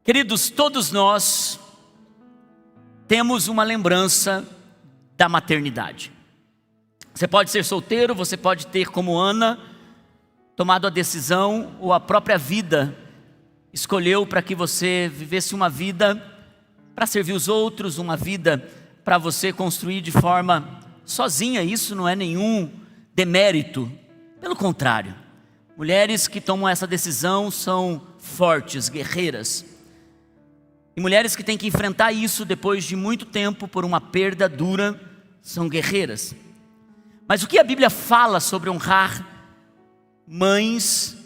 Queridos, todos nós temos uma lembrança da maternidade. Você pode ser solteiro, você pode ter, como Ana, tomado a decisão ou a própria vida escolheu para que você vivesse uma vida para servir os outros, uma vida para você construir de forma sozinha. Isso não é nenhum demérito, pelo contrário. Mulheres que tomam essa decisão são fortes, guerreiras. E mulheres que têm que enfrentar isso depois de muito tempo por uma perda dura, são guerreiras. Mas o que a Bíblia fala sobre honrar mães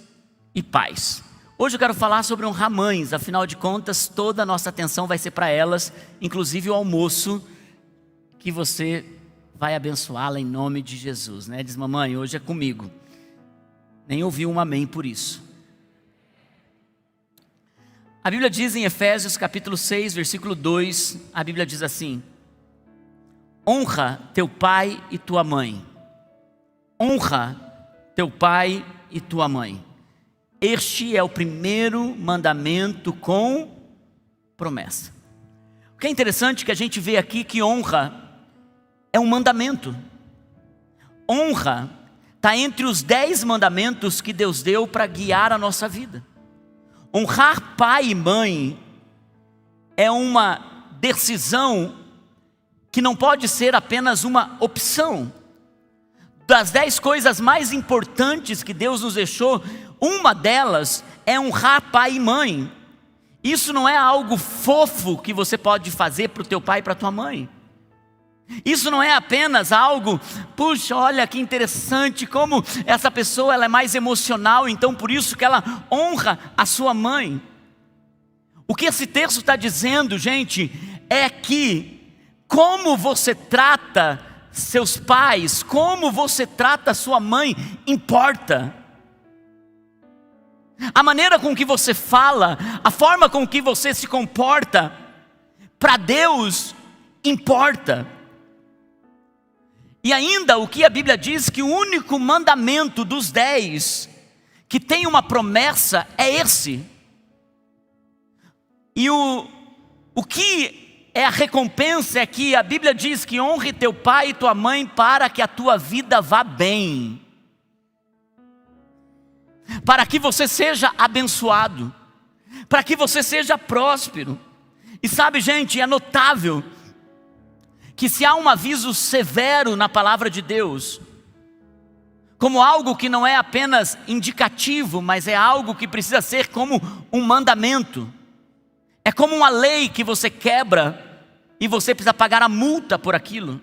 e pais? Hoje eu quero falar sobre honrar mães, afinal de contas toda a nossa atenção vai ser para elas, inclusive o almoço que você vai abençoá-la em nome de Jesus, né? Diz: mamãe, hoje é comigo. Nem ouvi um amém por isso. A Bíblia diz em Efésios capítulo 6, versículo 2, a Bíblia diz assim: honra teu pai e tua mãe. Honra teu pai e tua mãe. Este é o primeiro mandamento com promessa. O que é interessante é que a gente vê aqui que honra é um mandamento. Honra está entre os 10 mandamentos que Deus deu para guiar a nossa vida. Honrar pai e mãe é uma decisão que não pode ser apenas uma opção. Das 10 coisas mais importantes que Deus nos deixou, uma delas é honrar pai e mãe. Isso não é algo fofo que você pode fazer para o teu pai e para a tua mãe. Isso não é apenas algo, puxa, olha que interessante como essa pessoa ela é mais emocional, então por isso que ela honra a sua mãe. O que esse texto está dizendo, gente, é que como você trata seus pais, como você trata sua mãe, importa. A maneira com que você fala, a forma com que você se comporta, para Deus importa. E ainda o que a Bíblia diz, que o único mandamento dos 10 que tem uma promessa é esse. E o que é a recompensa é que a Bíblia diz que honre teu pai e tua mãe para que a tua vida vá bem. Para que você seja abençoado, para que você seja próspero. E sabe, gente, é notável que se há um aviso severo na palavra de Deus, como algo que não é apenas indicativo, mas é algo que precisa ser como um mandamento, é como uma lei que você quebra e você precisa pagar a multa por aquilo.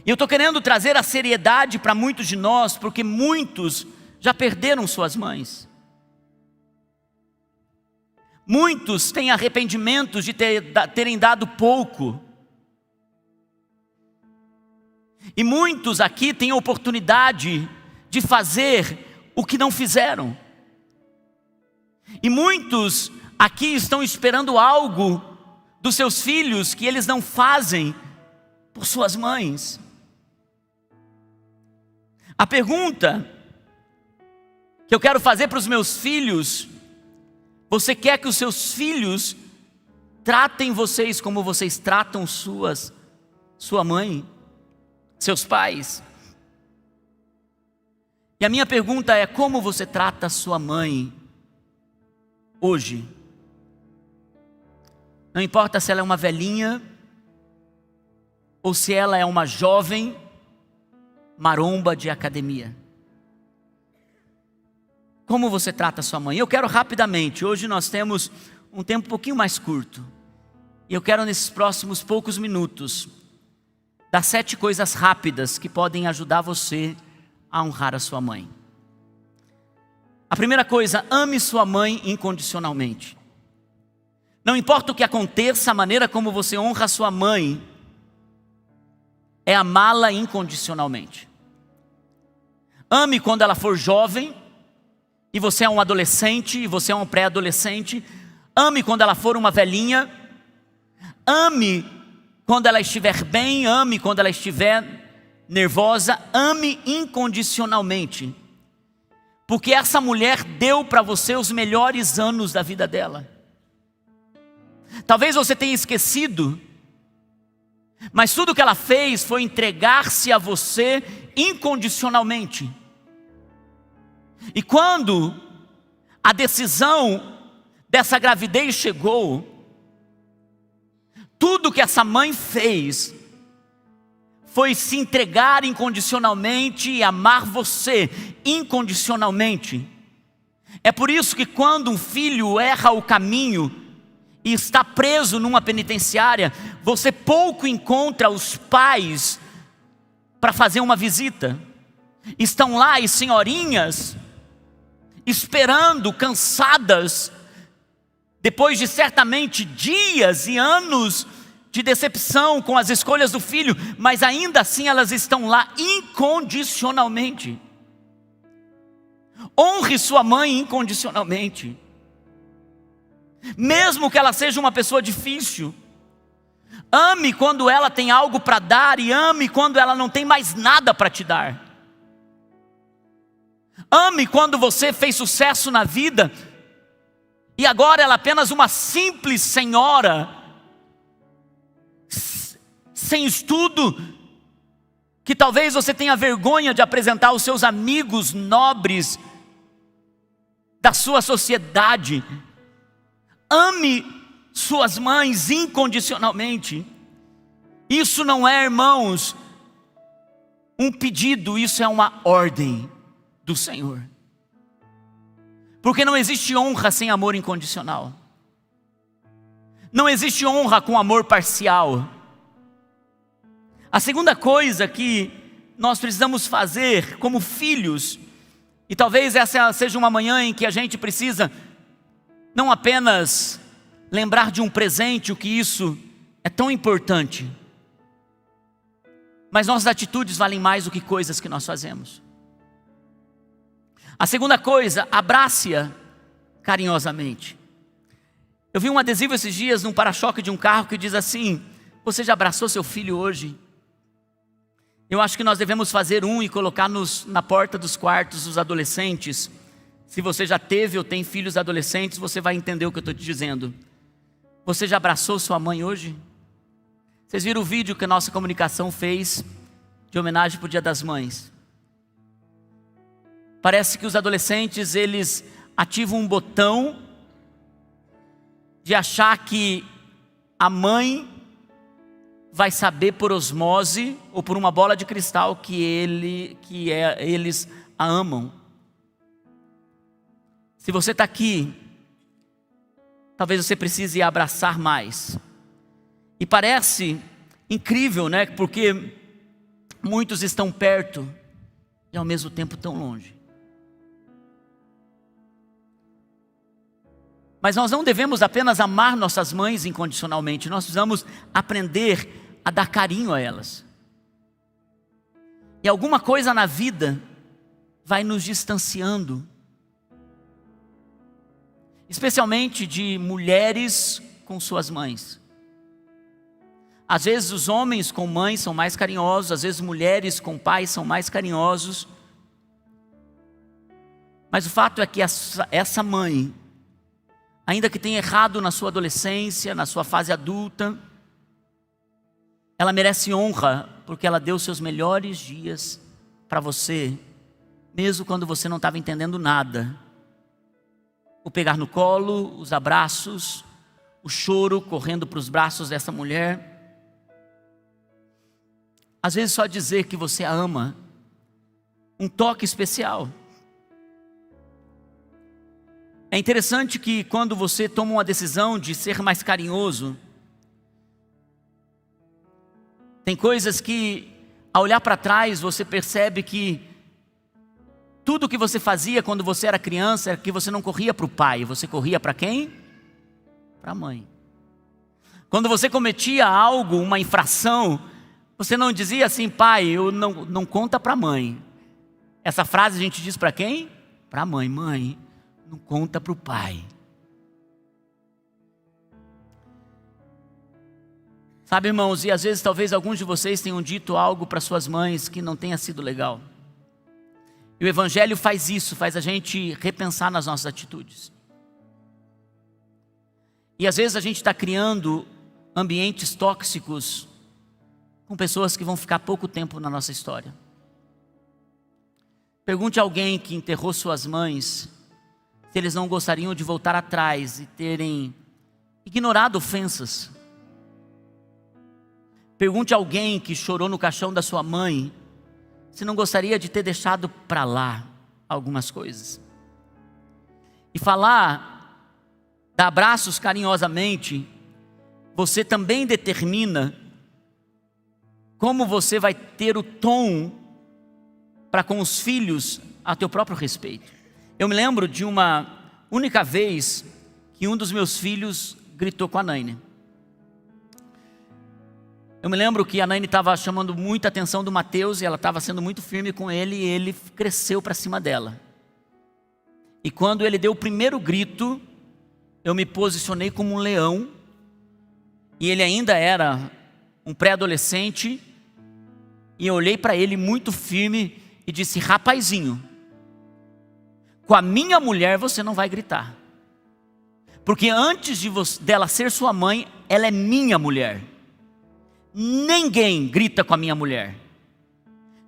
E eu estou querendo trazer a seriedade para muitos de nós, porque muitos já perderam suas mães. Muitos têm arrependimentos de terem dado pouco. E muitos aqui têm a oportunidade de fazer o que não fizeram. E muitos aqui estão esperando algo dos seus filhos que eles não fazem por suas mães. A pergunta que eu quero fazer para os meus filhos: você quer que os seus filhos tratem vocês como vocês tratam sua mãe? Seus pais? E a minha pergunta é: como você trata a sua mãe hoje? Não importa se ela é uma velhinha ou se ela é uma jovem maromba de academia. Como você trata a sua mãe? Eu quero rapidamente, hoje nós temos um tempo um pouquinho mais curto, e eu quero nesses próximos poucos minutos dar 7 coisas rápidas que podem ajudar você a honrar a sua mãe. A primeira coisa: ame sua mãe incondicionalmente. Não importa o que aconteça, a maneira como você honra a sua mãe é amá-la incondicionalmente. Ame quando ela for jovem e você é um adolescente e você é um pré-adolescente. Ame quando ela for uma velhinha. Ame quando ela estiver bem, ame quando ela estiver nervosa, ame incondicionalmente. Porque essa mulher deu para você os melhores anos da vida dela. Talvez você tenha esquecido, mas tudo que ela fez foi entregar-se a você incondicionalmente. E quando a decisão dessa gravidez chegou, tudo que essa mãe fez foi se entregar incondicionalmente e amar você incondicionalmente. É por isso que quando um filho erra o caminho e está preso numa penitenciária, você pouco encontra os pais para fazer uma visita. Estão lá as senhorinhas esperando, cansadas, depois de certamente dias e anos de decepção com as escolhas do filho, mas ainda assim elas estão lá incondicionalmente. Honre sua mãe incondicionalmente, mesmo que ela seja uma pessoa difícil. Ame quando ela tem algo para dar e ame quando ela não tem mais nada para te dar. Ame quando você fez sucesso na vida e agora ela é apenas uma simples senhora sem estudo, que talvez você tenha vergonha de apresentar aos seus amigos nobres da sua sociedade. Ame suas mães incondicionalmente. Isso não é, irmãos, um pedido, isso é uma ordem do Senhor. Porque não existe honra sem amor incondicional. Não existe honra com amor parcial. A segunda coisa que nós precisamos fazer como filhos, e talvez essa seja uma manhã em que a gente precisa não apenas lembrar de um presente, o que isso é tão importante, mas nossas atitudes valem mais do que coisas que nós fazemos. A segunda coisa, abrace-a carinhosamente. Eu vi um adesivo esses dias num para-choque de um carro que diz assim: você já abraçou seu filho hoje? Eu acho que nós devemos fazer um e colocar na porta dos quartos dos adolescentes. Se você já teve ou tem filhos adolescentes, você vai entender o que eu estou te dizendo. Você já abraçou sua mãe hoje? Vocês viram o vídeo que a nossa comunicação fez de homenagem para o Dia das Mães? Parece que os adolescentes, eles ativam um botão de achar que a mãe vai saber por osmose ou por uma bola de cristal que eles a amam. Se você está aqui, talvez você precise abraçar mais. E parece incrível, né? Porque muitos estão perto e ao mesmo tempo tão longe. Mas nós não devemos apenas amar nossas mães incondicionalmente, nós precisamos aprender a dar carinho a elas. E alguma coisa na vida vai nos distanciando, especialmente de mulheres com suas mães. Às vezes os homens com mães são mais carinhosos, às vezes mulheres com pais são mais carinhosos. Mas o fato é que essa mãe, ainda que tenha errado na sua adolescência, na sua fase adulta, ela merece honra, porque ela deu seus melhores dias para você, mesmo quando você não estava entendendo nada. O pegar no colo, os abraços, o choro correndo para os braços dessa mulher. Às vezes só dizer que você a ama, um toque especial. É interessante que quando você toma uma decisão de ser mais carinhoso, tem coisas que, ao olhar para trás, você percebe que tudo que você fazia quando você era criança era que você não corria para o pai, você corria para quem? Para a mãe. Quando você cometia algo, uma infração, você não dizia assim: pai, eu não conta para a mãe. Essa frase a gente diz para quem? Para a mãe. Mãe, não conta para o pai. Sabe, irmãos, e às vezes talvez alguns de vocês tenham dito algo para suas mães que não tenha sido legal. E o Evangelho faz isso, faz a gente repensar nas nossas atitudes. E às vezes a gente está criando ambientes tóxicos com pessoas que vão ficar pouco tempo na nossa história. Pergunte a alguém que enterrou suas mães se eles não gostariam de voltar atrás e terem ignorado ofensas. Pergunte a alguém que chorou no caixão da sua mãe se não gostaria de ter deixado para lá algumas coisas. E falar, dar abraços carinhosamente, você também determina como você vai ter o tom para com os filhos a teu próprio respeito. Eu me lembro de uma única vez que um dos meus filhos gritou com a Naine. Eu me lembro que a Naine estava chamando muita atenção do Mateus e ela estava sendo muito firme com ele e ele cresceu para cima dela. E quando ele deu o primeiro grito, eu me posicionei como um leão e ele ainda era um pré-adolescente e eu olhei para ele muito firme e disse: rapazinho, com a minha mulher você não vai gritar, porque antes dela ser sua mãe, ela é minha mulher. Ninguém grita com a minha mulher,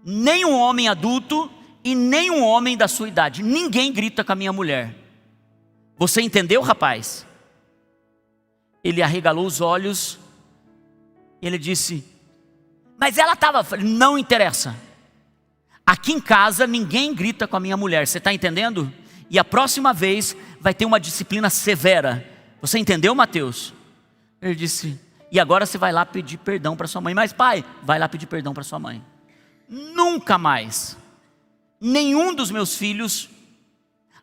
nem um homem adulto e nem um homem da sua idade, ninguém grita com a minha mulher. Você entendeu, rapaz? Ele arregalou os olhos e ele disse: mas ela estava... Não interessa, aqui em casa ninguém grita com a minha mulher, você está entendendo? E a próxima vez vai ter uma disciplina severa. Você entendeu, Mateus? Ele disse: e agora você vai lá pedir perdão para sua mãe. Mas pai, vai lá pedir perdão para sua mãe. Nunca mais, nenhum dos meus filhos,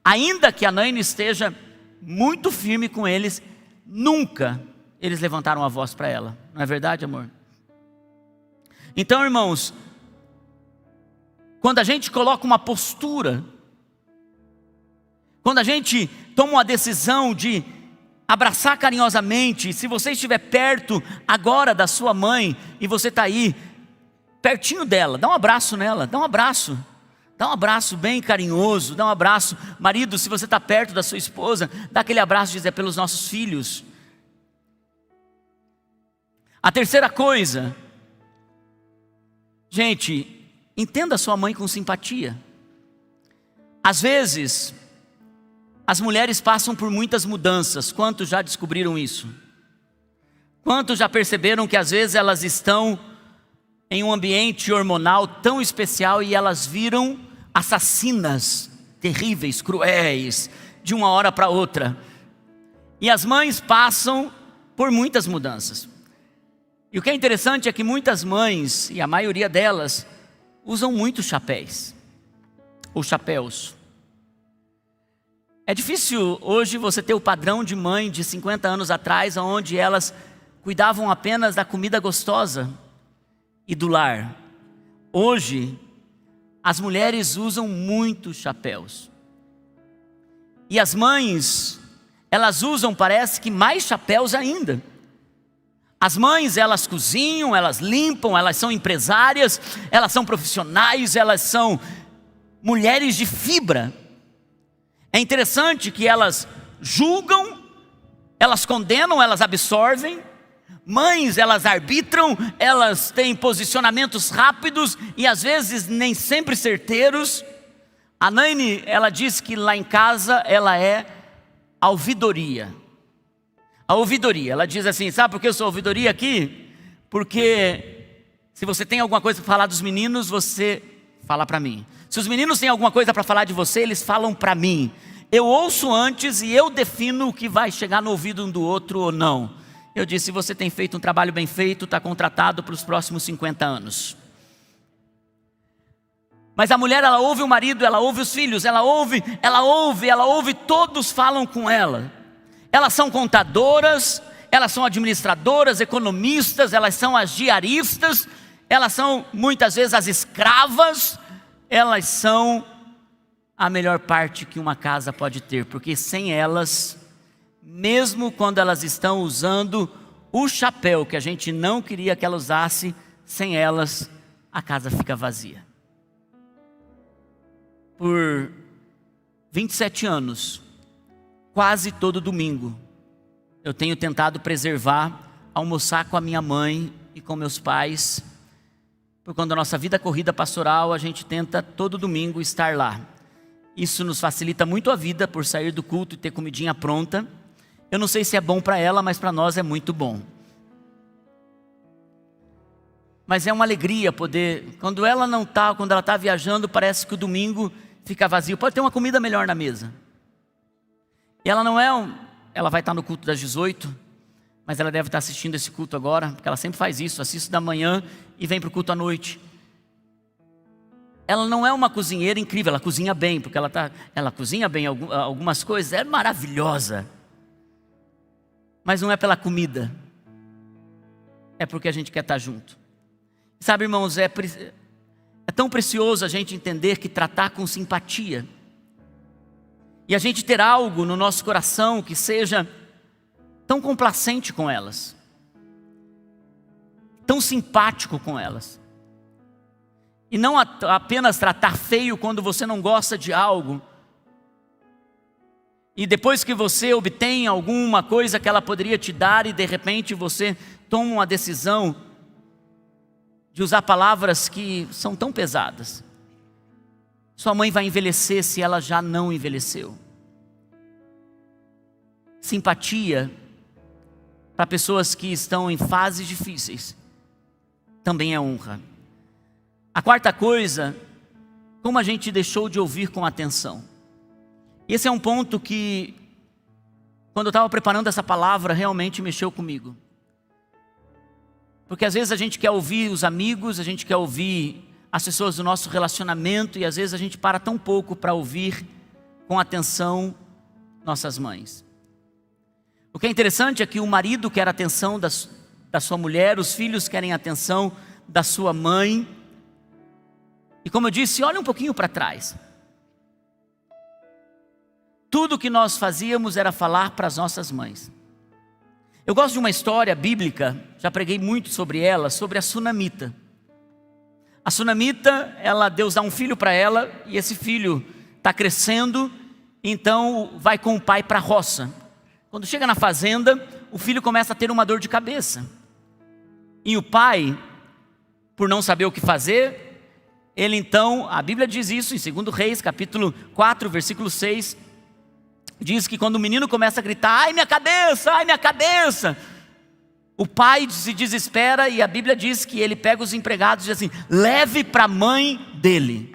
ainda que a Naine esteja muito firme com eles, nunca eles levantaram a voz para ela. Não é verdade, amor? Então, irmãos, quando a gente coloca uma postura, quando a gente toma uma decisão de abraçar carinhosamente, se você estiver perto agora da sua mãe e você está aí pertinho dela, dá um abraço nela, dá um abraço bem carinhoso, dá um abraço. Marido, se você está perto da sua esposa, dá aquele abraço, diz: é pelos nossos filhos. A terceira coisa, gente, entenda a sua mãe com simpatia. Às vezes as mulheres passam por muitas mudanças. Quantos já descobriram isso? Quantos já perceberam que às vezes elas estão em um ambiente hormonal tão especial e elas viram assassinas terríveis, cruéis, de uma hora para outra? E as mães passam por muitas mudanças. E o que é interessante é que muitas mães, e a maioria delas, usam muitos chapéus, ou chapéus. É difícil hoje você ter o padrão de mãe de 50 anos atrás, onde elas cuidavam apenas da comida gostosa e do lar. Hoje, as mulheres usam muitos chapéus. E as mães, elas usam, parece que mais chapéus ainda. As mães, elas cozinham, elas limpam, elas são empresárias, elas são profissionais, elas são mulheres de fibra. É interessante que elas julgam, elas condenam, elas absorvem. Mães, elas arbitram, elas têm posicionamentos rápidos e às vezes nem sempre certeiros. A Naine, ela diz que lá em casa ela é a ouvidoria. A ouvidoria, ela diz assim: sabe por que eu sou ouvidoria aqui? Porque se você tem alguma coisa para falar dos meninos, você fala para mim. Se os meninos têm alguma coisa para falar de você, eles falam para mim. Eu ouço antes e eu defino o que vai chegar no ouvido um do outro ou não. Eu disse: você tem feito um trabalho bem feito, está contratado para os próximos 50 anos. Mas a mulher, ela ouve o marido, ela ouve os filhos, ela ouve, todos falam com ela. Elas são contadoras, elas são administradoras, economistas, elas são as diaristas, elas são muitas vezes as escravas, elas são a melhor parte que uma casa pode ter, porque sem elas, mesmo quando elas estão usando o chapéu que a gente não queria que ela usasse, sem elas a casa fica vazia. Por 27 anos, quase todo domingo, eu tenho tentado preservar, almoçar com a minha mãe e com meus pais, porque quando a nossa vida corrida pastoral, a gente tenta todo domingo estar lá. Isso nos facilita muito a vida por sair do culto e ter comidinha pronta. Eu não sei se é bom para ela, mas para nós é muito bom. Mas é uma alegria poder, quando ela não está, quando ela está viajando, parece que o domingo fica vazio. Pode ter uma comida melhor na mesa. E ela não é ela vai estar no culto das 18, mas ela deve estar assistindo esse culto agora, porque ela sempre faz isso, assiste da manhã e vem para o culto à noite. Ela não é uma cozinheira incrível, ela cozinha bem, porque ela cozinha bem algumas coisas, é maravilhosa. Mas não é pela comida, é porque a gente quer estar junto. Sabe, irmãos, é tão precioso a gente entender que tratar com simpatia, e a gente ter algo no nosso coração que seja tão complacente com elas, tão simpático com elas, e não apenas tratar feio quando você não gosta de algo, e depois que você obtém alguma coisa que ela poderia te dar, e de repente você toma uma decisão de usar palavras que são tão pesadas. Sua mãe vai envelhecer se ela já não envelheceu. Simpatia para pessoas que estão em fases difíceis também é honra. A quarta coisa, como a gente deixou de ouvir com atenção. Esse é um ponto que, quando eu estava preparando essa palavra, realmente mexeu comigo. Porque às vezes a gente quer ouvir os amigos, a gente quer ouvir as pessoas do nosso relacionamento, e às vezes a gente para tão pouco para ouvir com atenção nossas mães. O que é interessante é que o marido quer a atenção da sua mulher, os filhos querem a atenção da sua mãe. E como eu disse, olha um pouquinho para trás. Tudo que nós fazíamos era falar para as nossas mães. Eu gosto de uma história bíblica, já preguei muito sobre ela, sobre a sunamita. A sunamita, Deus dá um filho para ela, e esse filho está crescendo, então vai com o pai para a roça. Quando chega na fazenda, o filho começa a ter uma dor de cabeça. E o pai, por não saber o que fazer, ele então, a Bíblia diz isso em 2 Reis, capítulo 4, versículo 6, diz que quando o menino começa a gritar, ai minha cabeça, o pai se desespera, e a Bíblia diz que ele pega os empregados e diz assim, leve para a mãe dele.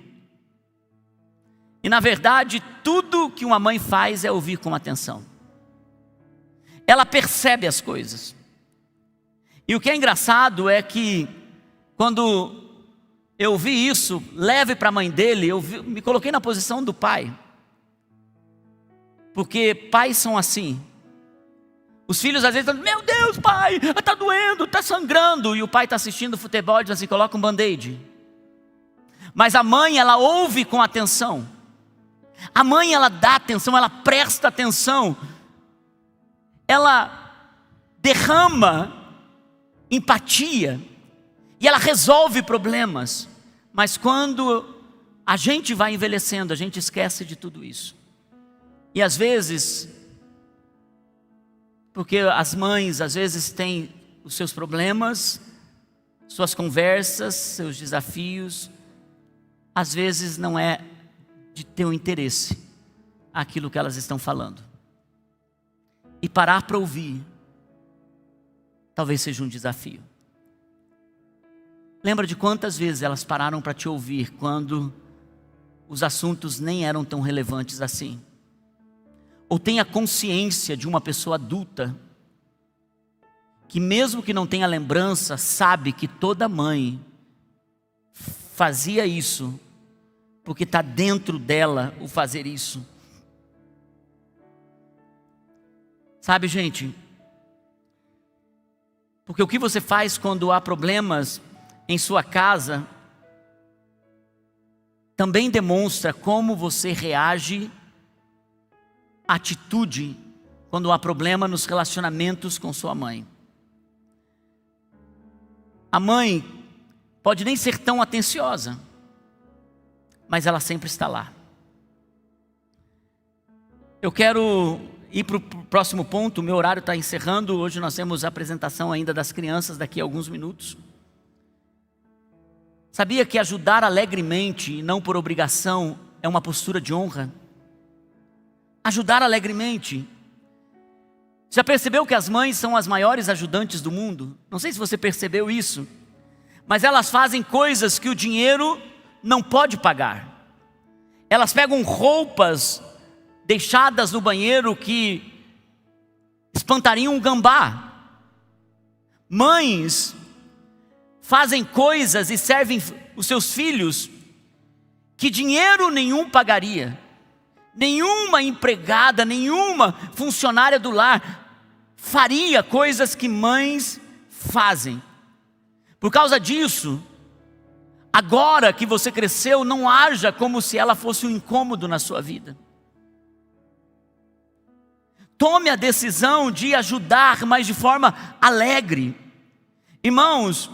E na verdade, tudo que uma mãe faz é ouvir com atenção. Ela percebe as coisas. E o que é engraçado é que, quando eu vi isso, leve para a mãe dele, me coloquei na posição do pai. Porque pais são assim. Os filhos às vezes estão, meu Deus pai, está doendo, está sangrando. E o pai está assistindo futebol e diz assim, coloca um band-aid. Mas a mãe, ela ouve com atenção. A mãe, ela dá atenção, ela presta atenção. Ela derrama empatia. E ela resolve problemas. Mas quando a gente vai envelhecendo, a gente esquece de tudo isso. E às vezes, porque as mães às vezes têm os seus problemas, suas conversas, seus desafios, às vezes não é de teu interesse aquilo que elas estão falando. E parar para ouvir, talvez seja um desafio. Lembra de quantas vezes elas pararam para te ouvir quando os assuntos nem eram tão relevantes assim? Ou tenha consciência de uma pessoa adulta, que mesmo que não tenha lembrança, sabe que toda mãe fazia isso, porque está dentro dela o fazer isso. Sabe, gente, porque o que você faz quando há problemas em sua casa, também demonstra como você reage, atitude, quando há problema nos relacionamentos com sua mãe. A mãe pode nem ser tão atenciosa, mas ela sempre está lá. Eu quero ir para o próximo ponto, o meu horário está encerrando. Hoje nós temos a apresentação ainda das crianças daqui a alguns minutos. Sabia que ajudar alegremente e não por obrigação é uma postura de honra? Ajudar alegremente. Já percebeu que as mães são as maiores ajudantes do mundo? Não sei se você percebeu isso, mas elas fazem coisas que o dinheiro não pode pagar. Elas pegam roupas deixadas no banheiro que espantariam um gambá. Mães fazem coisas e servem os seus filhos que dinheiro nenhum pagaria. Nenhuma empregada, nenhuma funcionária do lar faria coisas que mães fazem. Por causa disso, agora que você cresceu, não haja como se ela fosse um incômodo na sua vida. Tome a decisão de ajudar, mas de forma alegre. Irmãos,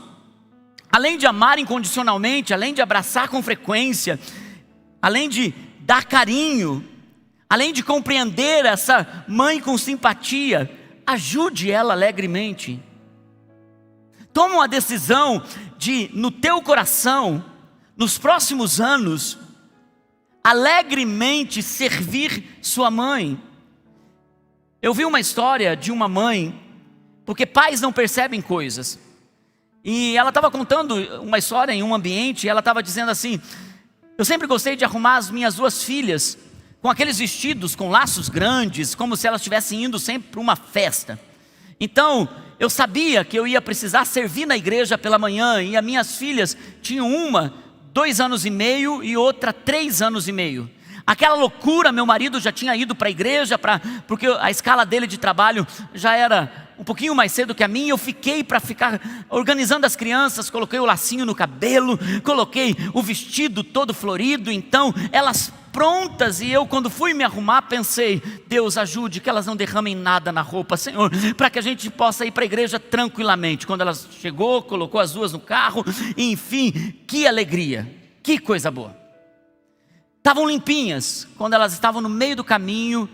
além de amar incondicionalmente, além de abraçar com frequência, além de dar carinho, além de compreender essa mãe com simpatia, ajude ela alegremente. Toma uma decisão de, no teu coração, nos próximos anos, alegremente servir sua mãe. Eu vi uma história de uma mãe, porque pais não percebem coisas, e ela estava contando uma história em um ambiente, e ela estava dizendo assim: eu sempre gostei de arrumar as minhas duas filhas com aqueles vestidos com laços grandes, como se elas estivessem indo sempre para uma festa. Então, eu sabia que eu ia precisar servir na igreja pela manhã, e as minhas filhas tinham uma 2 anos e meio e outra 3 anos e meio. Aquela loucura, meu marido já tinha ido para a igreja, porque a escala dele de trabalho já era um pouquinho mais cedo que a minha. Eu fiquei para ficar organizando as crianças, coloquei o lacinho no cabelo, coloquei o vestido todo florido, então elas prontas, e eu, quando fui me arrumar, pensei: Deus, ajude que elas não derramem nada na roupa, Senhor, para que a gente possa ir para a igreja tranquilamente. Quando ela chegou, colocou as duas no carro, e, enfim, que alegria, que coisa boa. Estavam limpinhas. Quando elas estavam no meio do caminho,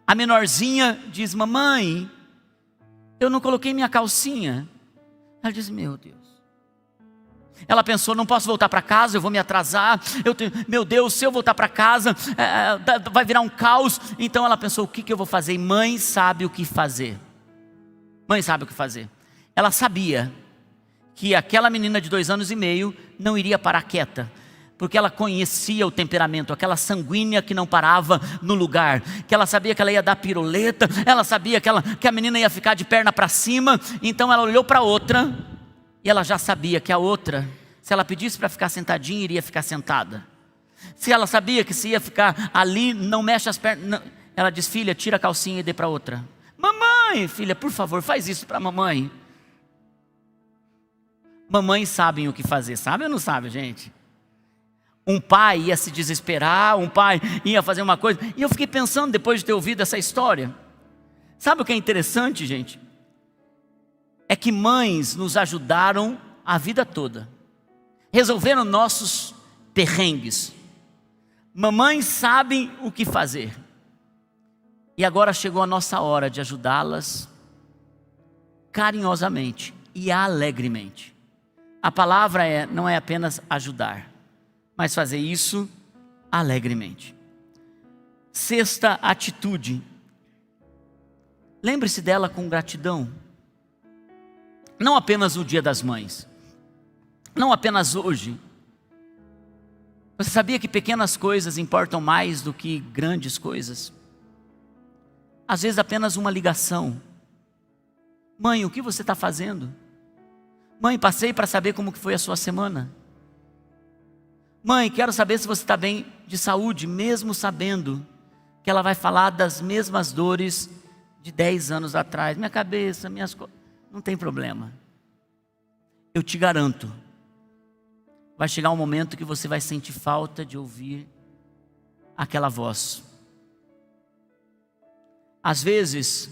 a menorzinha diz: mamãe, eu não coloquei minha calcinha. Ela diz: meu Deus. Ela pensou: não posso voltar para casa, eu vou me atrasar, meu Deus, se eu voltar para casa, vai virar um caos. Então ela pensou: o que eu vou fazer? E mãe sabe o que fazer. Mãe sabe o que fazer. Ela sabia que aquela menina de 2 anos e meio não iria parar quieta, porque ela conhecia o temperamento, aquela sanguínea que não parava no lugar, que ela sabia que ela ia dar piruleta, ela sabia que a menina ia ficar de perna para cima. Então ela olhou para a outra, e ela já sabia que a outra, se ela pedisse para ficar sentadinha, iria ficar sentada. Se ela sabia que se ia ficar ali, não mexe as pernas, não. Ela diz: filha, tira a calcinha e dê para outra. Mamãe, filha, por favor, faz isso para a mamãe. Mamães sabem o que fazer, sabe ou não sabe, gente? Um pai ia se desesperar, um pai ia fazer uma coisa. E eu fiquei pensando, depois de ter ouvido essa história, sabe o que é interessante, gente? É que mães nos ajudaram a vida toda, resolveram nossos perrengues. Mamães sabem o que fazer, e agora chegou a nossa hora de ajudá-las carinhosamente e alegremente. A palavra não é apenas ajudar, mas fazer isso alegremente. Sexta atitude: lembre-se dela com gratidão. Não apenas no Dia das Mães, não apenas hoje. Você sabia que pequenas coisas importam mais do que grandes coisas? Às vezes apenas uma ligação: mãe, o que você está fazendo? Mãe, passei para saber como que foi a sua semana. Mãe, quero saber se você está bem de saúde, mesmo sabendo que ela vai falar das mesmas dores de 10 anos atrás. Minha cabeça, minhas coisas. Não tem problema. Eu te garanto, vai chegar um momento que você vai sentir falta de ouvir aquela voz. Às vezes,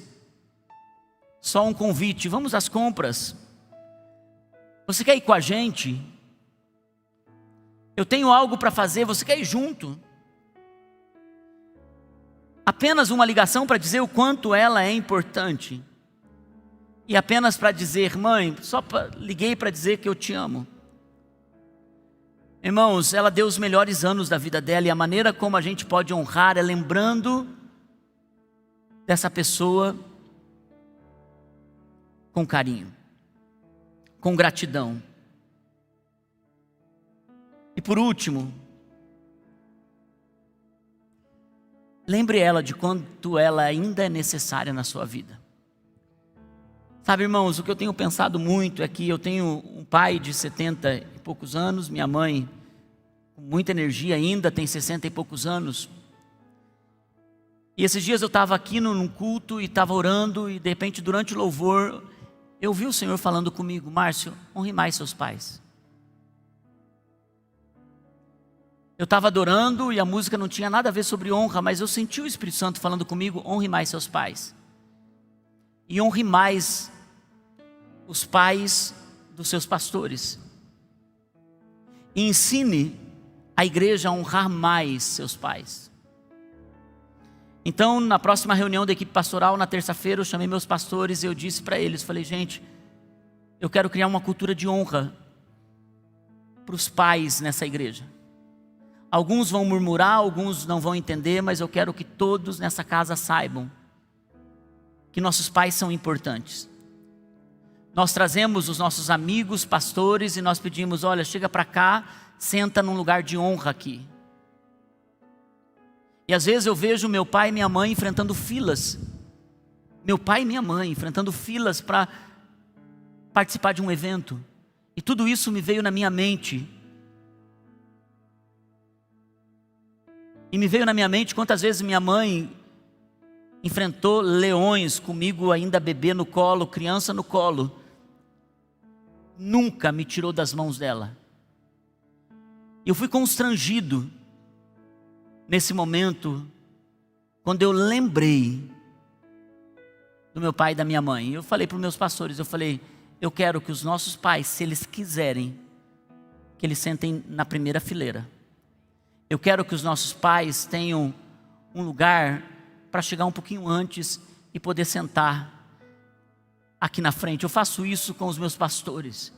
só um convite: vamos às compras. Você quer ir com a gente? Eu tenho algo para fazer, você quer ir junto? apenas uma ligação para dizer o quanto ela é importante. E apenas para dizer, mãe, liguei para dizer que eu te amo. Irmãos, ela deu os melhores anos da vida dela, e a maneira como a gente pode honrar é lembrando dessa pessoa com carinho, com gratidão. E por último, lembre ela de quanto ela ainda é necessária na sua vida. Sabe, irmãos, o que eu tenho pensado muito é que eu tenho um pai de 70 e poucos anos, minha mãe com muita energia ainda, tem 60 e poucos anos. E esses dias eu estava aqui num culto e estava orando, e de repente durante o louvor eu vi o Senhor falando comigo, Márcio, honre mais seus pais. Eu estava adorando e a música não tinha nada a ver sobre honra, mas eu senti o Espírito Santo falando comigo, honre mais seus pais. E honre mais os pais dos seus pastores. E ensine a igreja a honrar mais seus pais. Então, na próxima reunião da equipe pastoral, na terça-feira, eu chamei meus pastores e eu disse para eles, falei, gente, eu quero criar uma cultura de honra para os pais nessa igreja. Alguns vão murmurar, alguns não vão entender, mas eu quero que todos nessa casa saibam que nossos pais são importantes. Nós trazemos os nossos amigos, pastores, e nós pedimos, olha, chega para cá, senta num lugar de honra aqui. E às vezes eu vejo meu pai e minha mãe enfrentando filas. Meu pai e minha mãe enfrentando filas para participar de um evento. E tudo isso me veio na minha mente. E me veio na minha mente quantas vezes minha mãe enfrentou leões comigo ainda bebê no colo, criança no colo. Nunca me tirou das mãos dela. Eu fui constrangido nesse momento, quando eu lembrei do meu pai e da minha mãe. Eu falei para os meus pastores, eu quero que os nossos pais, se eles quiserem, que eles sentem na primeira fileira. Eu quero que os nossos pais tenham um lugar para chegar um pouquinho antes e poder sentar aqui na frente. Eu faço isso com os meus pastores,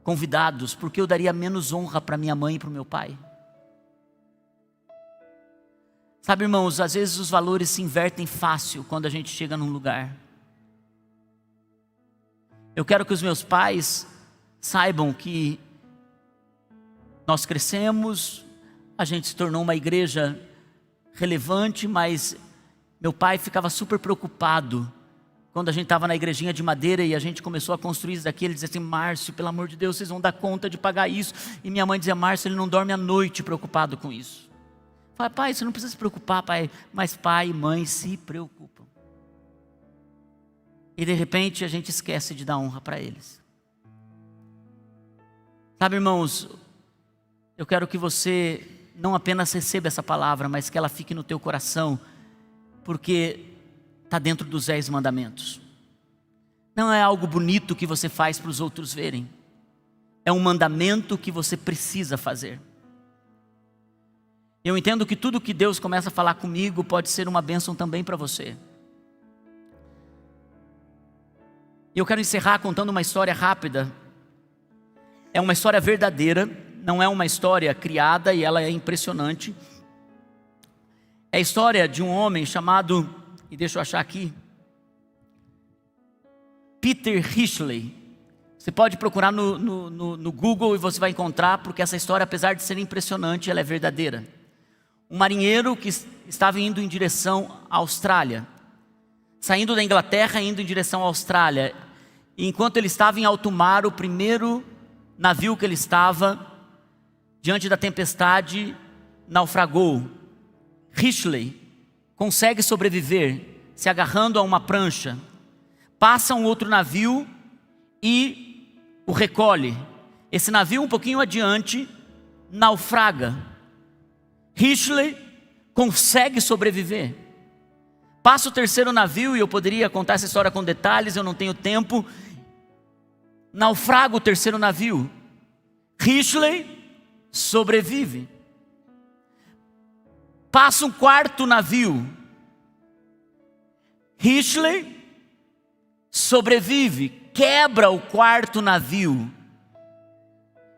convidados, porque eu daria menos honra para minha mãe e para o meu pai. Sabe, irmãos, às vezes os valores se invertem fácil quando a gente chega num lugar. Eu quero que os meus pais saibam que nós crescemos, a gente se tornou uma igreja relevante, mas meu pai ficava super preocupado quando a gente estava na igrejinha de madeira e a gente começou a construir isso daqui. Ele dizia assim, Márcio, pelo amor de Deus, vocês vão dar conta de pagar isso. E minha mãe dizia, Márcio, ele não dorme à noite preocupado com isso. Eu falei, pai, você não precisa se preocupar, pai, mas pai e mãe se preocupam. E de repente a gente esquece de dar honra para eles. Sabe, irmãos, eu quero que você não apenas receba essa palavra, mas que ela fique no teu coração, porque está dentro dos 10 mandamentos. Não é algo bonito que você faz para os outros verem. É um mandamento que você precisa fazer. Eu entendo que tudo que Deus começa a falar comigo pode ser uma bênção também para você. E eu quero encerrar contando uma história rápida. É uma história verdadeira, não é uma história criada, e ela é impressionante. É a história de um homem chamado, e deixa eu achar aqui, Peter Hishley. Você pode procurar no Google e você vai encontrar, porque essa história, apesar de ser impressionante, ela é verdadeira. Um marinheiro que estava indo em direção à Austrália, saindo da Inglaterra indo em direção à Austrália. E enquanto ele estava em alto mar, o primeiro navio que ele estava, diante da tempestade, naufragou. Hishley consegue sobreviver se agarrando a uma prancha. Passa um outro navio e o recolhe. Esse navio um pouquinho adiante naufraga. Hishley consegue sobreviver. Passa o terceiro navio, e eu poderia contar essa história com detalhes, eu não tenho tempo. Naufraga o terceiro navio. Hishley sobrevive. Passa um quarto navio. Rishley sobrevive, quebra o quarto navio.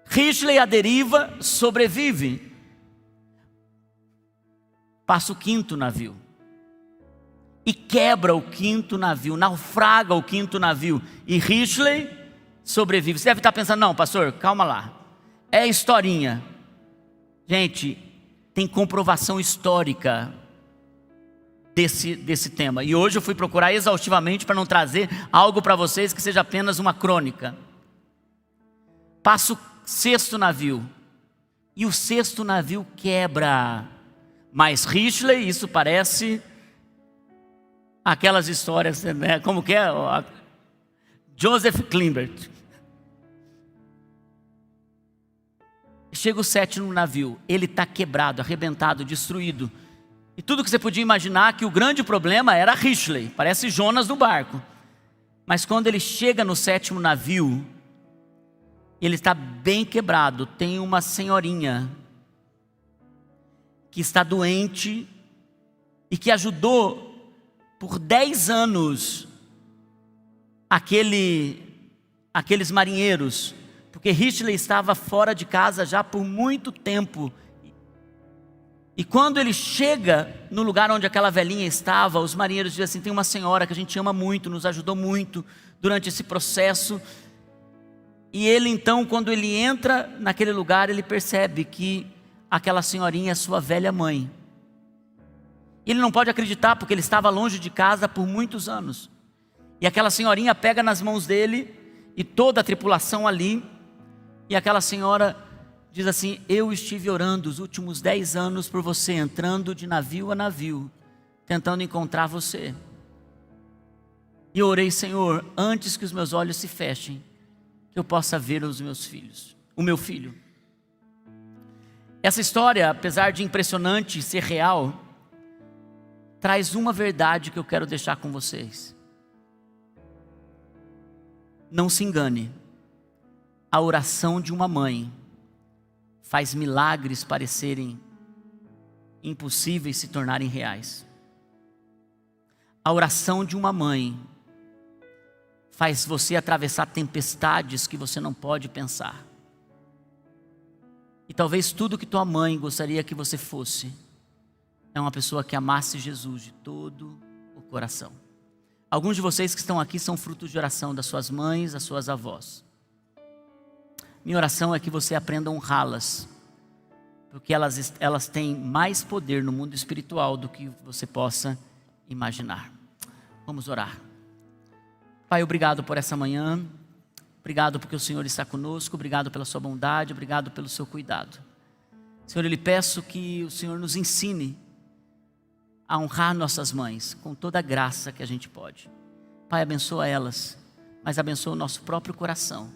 Rishley à deriva, sobrevive. Passa o quinto navio e quebra o quinto navio, naufraga o quinto navio, e Rishley sobrevive. Você deve estar pensando, não, pastor, calma lá, é historinha. Gente, tem comprovação histórica desse tema, e hoje eu fui procurar exaustivamente para não trazer algo para vocês que seja apenas uma crônica. Passa o sexto navio, e o sexto navio quebra. Mas Rishley, isso parece aquelas histórias, né? Como que é? Joseph Klimber. Chega o sétimo navio, ele está quebrado, arrebentado, destruído. E tudo que você podia imaginar que o grande problema era Rishley, parece Jonas no barco. Mas quando ele chega no sétimo navio, ele está bem quebrado, tem uma senhorinha que está doente e que ajudou por 10 anos aqueles marinheiros, porque Rishley estava fora de casa já por muito tempo. E quando ele chega no lugar onde aquela velhinha estava, os marinheiros dizem assim: tem uma senhora que a gente ama muito, nos ajudou muito durante esse processo. E ele então, quando ele entra naquele lugar, ele percebe que aquela senhorinha é sua velha mãe. Ele não pode acreditar, porque ele estava longe de casa por muitos anos. E aquela senhorinha pega nas mãos dele e toda a tripulação ali, e aquela senhora diz assim: eu estive orando os últimos 10 anos por você, entrando de navio a navio, tentando encontrar você. E eu orei, Senhor, antes que os meus olhos se fechem, que eu possa ver os meus filhos, o meu filho. Essa história, apesar de impressionante ser real, traz uma verdade que eu quero deixar com vocês. Não se engane, a oração de uma mãe faz milagres parecerem impossíveis se tornarem reais. A oração de uma mãe faz você atravessar tempestades que você não pode pensar. E talvez tudo que tua mãe gostaria que você fosse é uma pessoa que amasse Jesus de todo o coração. Alguns de vocês que estão aqui são frutos de oração das suas mães, das suas avós. Minha oração é que você aprenda a honrá-las, porque elas têm mais poder no mundo espiritual do que você possa imaginar. Vamos orar. Pai, obrigado por essa manhã. Obrigado porque o Senhor está conosco, obrigado pela sua bondade, obrigado pelo seu cuidado. Senhor, eu lhe peço que o Senhor nos ensine a honrar nossas mães com toda a graça que a gente pode. Pai, abençoa elas, mas abençoa o nosso próprio coração.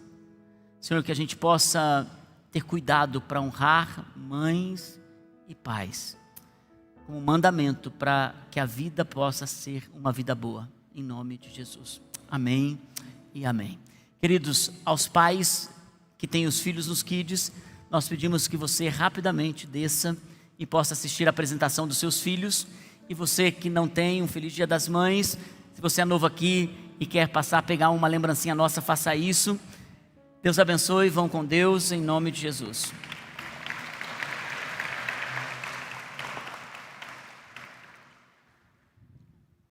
Senhor, que a gente possa ter cuidado para honrar mães e pais, como mandamento para que a vida possa ser uma vida boa, em nome de Jesus. Amém e amém. Queridos, aos pais que têm os filhos nos kids, nós pedimos que você rapidamente desça e possa assistir a apresentação dos seus filhos. E você que não tem, um feliz Dia das Mães. Se você é novo aqui e quer passar a pegar uma lembrancinha nossa, faça isso. Deus abençoe, vão com Deus, em nome de Jesus.